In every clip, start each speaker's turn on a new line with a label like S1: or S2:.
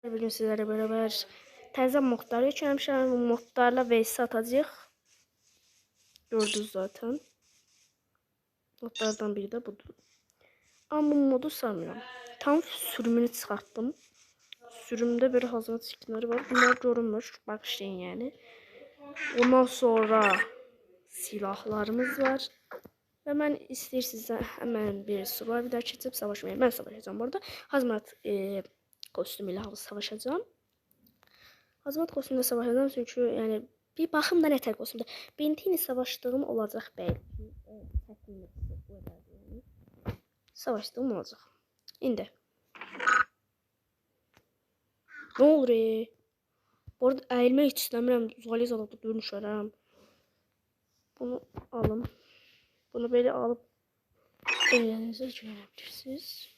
S1: Bugün sizlerle beraber təzə modları yükləmişəm. Bu modlarla VS atacağıq. Gördünüz zaten. Modlardan biri de budur. Ama bu modu sanmıyorum. Tam sürümünü çıkarttım. Sürümde böyle hazırlık skinleri var. Bunlar görünmüş. Bakışlayın yani. Ondan sonra silahlarımız var. Ve ben istəyirsinizsə hemen bir survivor'da keçib savaşmayı. Ben savaşacağım bu arada. Hazmat kostümüyle savaşacağım. Hazmat kostümüyle savaşacağım çünkü yani bir baxım da nətər kostümdə. Bentini savaşdığım olacaq belki. Savaşdığım olacaq. İndi. Ne olur Bu arada əyilmək heç istəmirəm. Zaliz alıb dönüşərəm. Bunu alım. Bunu böyle alıp elinize görebilirsiniz.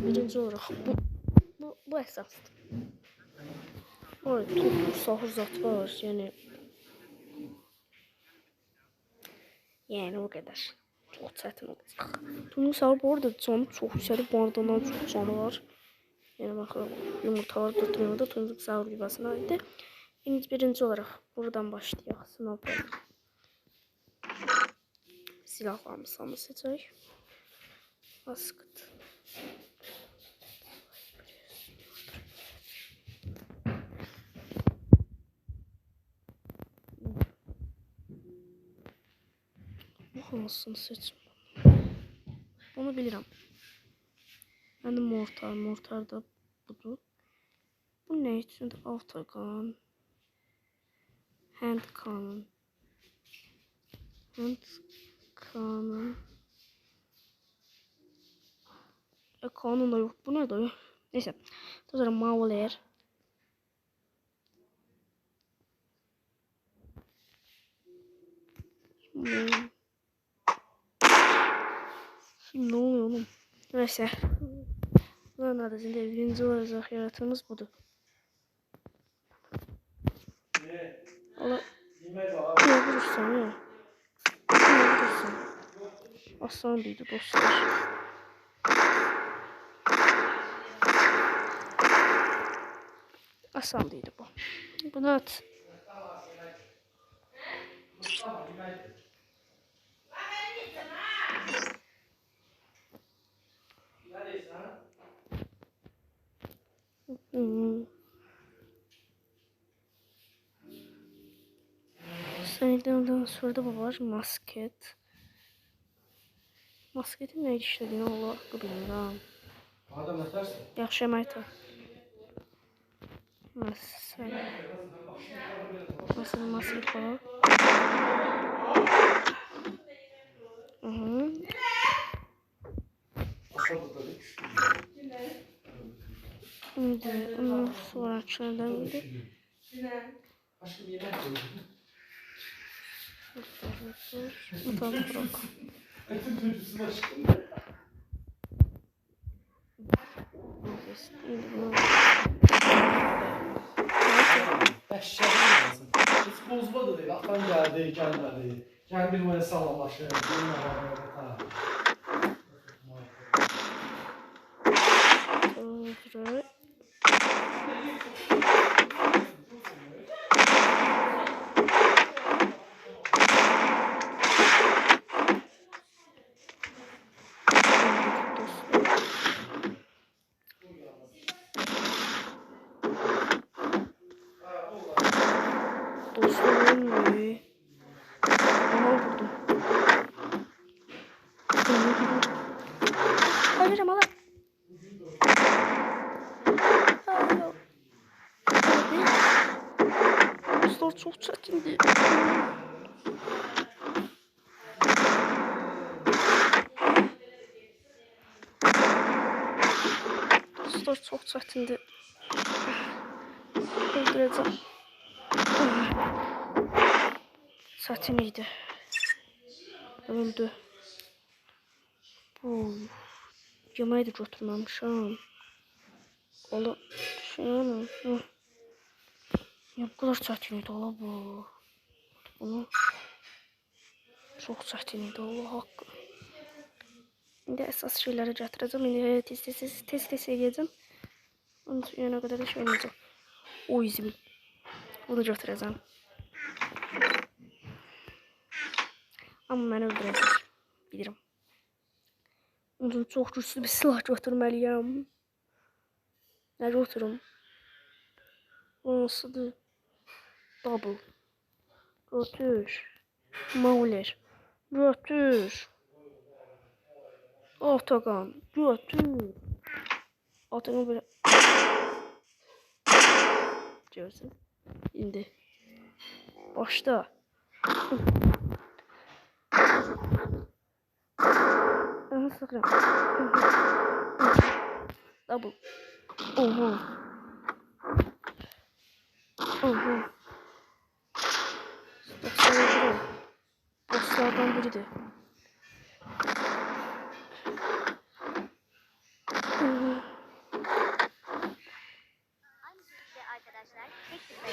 S1: Birinci olarak bu esasdır. Orada sahur zat var yani o kadar. Çok çətin olacaq. Tunun sahur bu arada canı çok yüksəlib, bardadan çok canı var. Yani bakın yumurtalar tutmuyor da tunun sahur yuvasına aitdir. Birinci olarak buradan başlayaq. Sniper. Silahlarımız seçək. Askıt. Hansını seçim. Onu bilirəm. Yəni mortar da budur. Bu nə üçündür? Autogun. Hand cannon. Cannon da yok. Bu ne da? Neyse. Sonra Mauler. Şimdi ne oluyor oğlum? Neyse. Bunların adasında birinci olacak yaratığımız budur. Allah. Ne vurursan ya. Ne vurursan. Aslan büyüdü dostlar. Aslan değildi bu. Bunu at. Ondan sonra da bu var. Masket. Masketin nə işlədiyini Allah bilmirəm.
S2: Adam atarsın.
S1: Yaxşı əməkdir. Mesela masket var. Şimdi ondan sonra çölden gidip
S2: Aşkım yemek koydum.
S1: Mutal bırak.
S2: Etin çocuğusun aşkım. Bəşşərin lazım. Heç bozma da deyil. Atan gəldi, gəlmədi. Gəl bir mənə salamlaşır.
S1: Sonra hayır ama lan. Dostlar çok çetindi. Dostlar çok çetindi. Öldüreceğim. Çetin idi. Öldü. Yemeği de götürmemişim. Ola şey ya bu kadar çətin idi ola bu. Bunu çok çətin idi Allah haqqı. İndi əsas şeyləri gətirəcəm. İndi tez eləyəcəm. Onun üçün yana qədər də şey olmayacaq. O izimi. Bunu götürəcəm. Amma məni öldürəcək. Bilirəm. Onun üçün çox güclü bir silah götürməliyəm. Nə götürüm? Hansıdır? Double. Götür. Mauler. Götür. Autogun. Götür. Autogun böyle. Görürsən? İndi. Başla. Aha sıxıram. Double. Oha. Oha. Dostlardan biridir.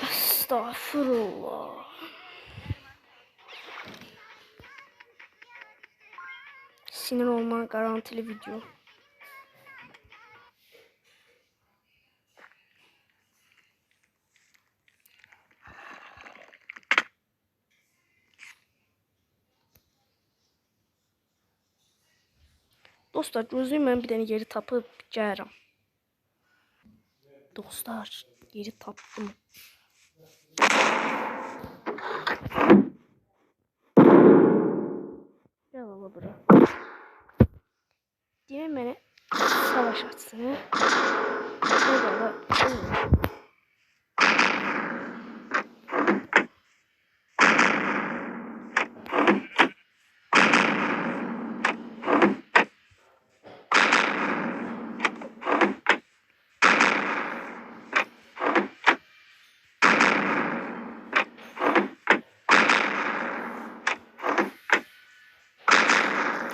S1: Estağfurullah. Sinir olma garantili video. Dostlar gözlüyüm ben bir tane yeri tapıp gəlirəm. Dostlar yeri tapdım. Gel ala bura. Demək mənə savaş açsın. Ala.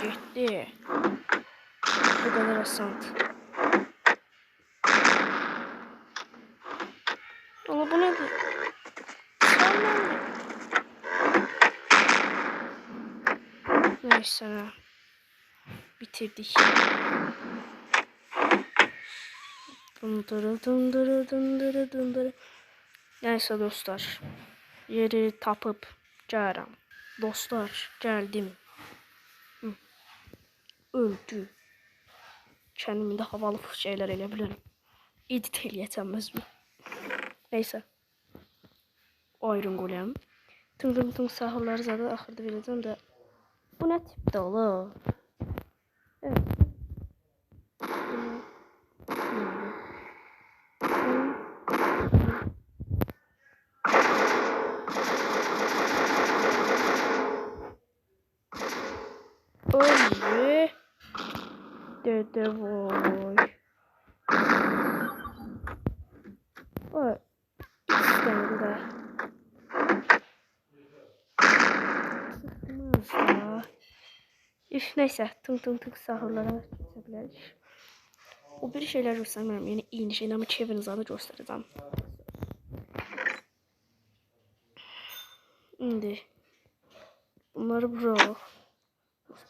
S1: Gitti. Bu kadar asant. Ama bu nedir? Neyse. Bitirdik. Dındırı. Neyse dostlar. Yeri tapıp gəlirəm. Dostlar geldim. Öldü. Kendimi de havalı şeyler eləyə edit eləyəcəm məcbur. Neyse. Iron Golem. Tüm sahurları zaten axırda verəcəm də. Bu nə tipdə ola? Evet. Öldü. Dede boy. Oy. İstemiyorum da. Sıkmaz da. Üf neyse. Tüm sahurlara geçebiliriz. O bir şeyler göstermiyorum. Yani iyi şeyler ama Kevin'in zaten göstereceğim. Şimdi. Bunları bırak.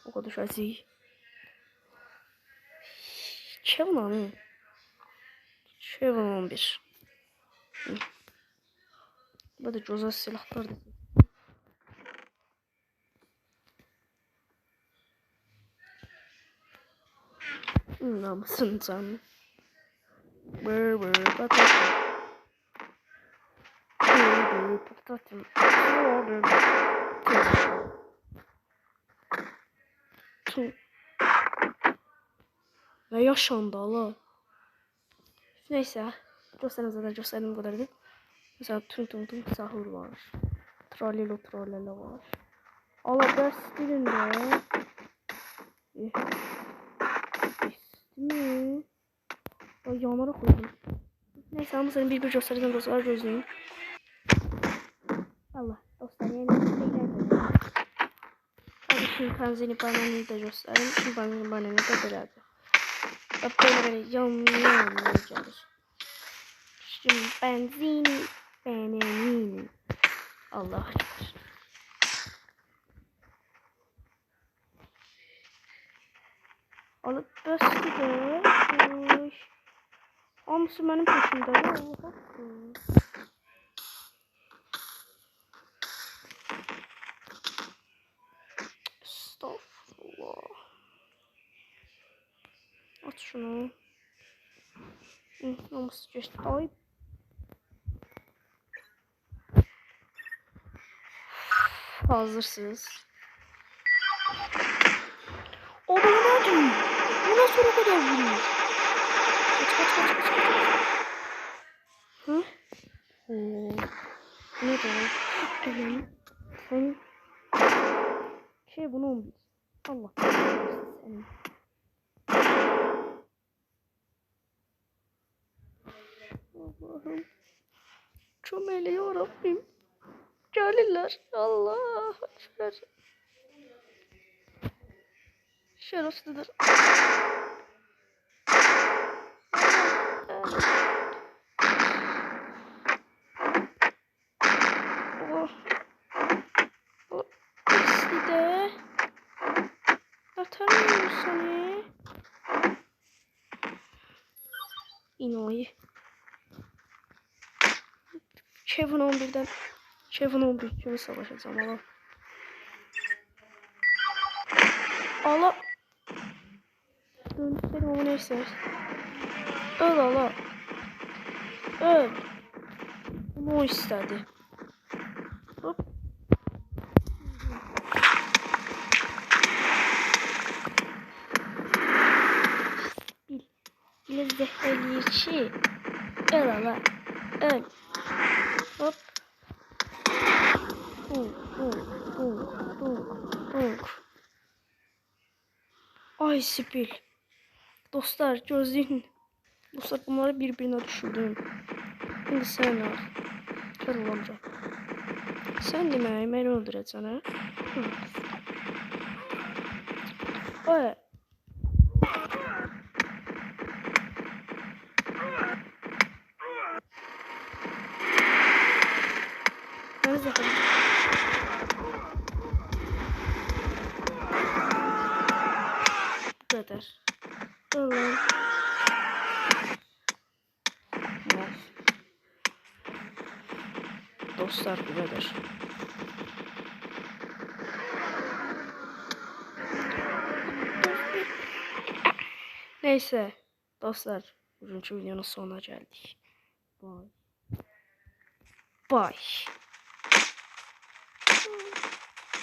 S1: O kadar şey. Kevin hanım. Kevin 11. Bu da güzel silahlar. Namusun canım. Patates. Patates. Ne yaşandı Allah. Neyse. Gösterdim bu kadardı. Mesela tüm sahur var. Trollelo var. Allah ders dilinde. Mi? O yağmura koydum. Neyse ama senin bir göstereceğim dostlar gözleyin. Allah dostlar yeni şeyler. Hadi şimpanzini bananını da göstereyim. Şimpanzini bananını da beraber. Bak böyle yanına gelir. Şimdi benzin benim. Allah aşkına. Alıp bastı da. Oy. Hamısı benim peşimde. Allah. Estağfurullah. At şunu. Hamısı geçti. Ay. Hazırsınız. O bana ne? Bu nasıl o kadar vuruyor? Kaç. Hı? Oo. Ne de? Tamam. Sen bunu 11. Allah. Senin. Allah'ım. Çömeli ya Rabbim. Gelirler. Allah ekber. Şerefsizdir. Oh. Oh. İkisi de. Atamıyorum seni. İnoyi. Kevin 11'den. Kevin 11 kimi savaşacağım Allah. Allah. Döndürelim ama neyse. Öl Allah. Öl. Bunu o istedi. Hop. Bile zehirleyici. Öl Allah. Öl. Hop. Ay Spil. Dostlar gözleyin. Dostlar bunları birbirine düşürdüm. Şimdi sen al. Kör olamca. Sen demeyi beni öldüreceksin ha? Ay. Ben zehirleyeceğim. Bu kadar. Ulan. Dostlar bu kadar. Neyse. Dostlar. Bugünkü videonun sonuna geldik. Bye. Bye.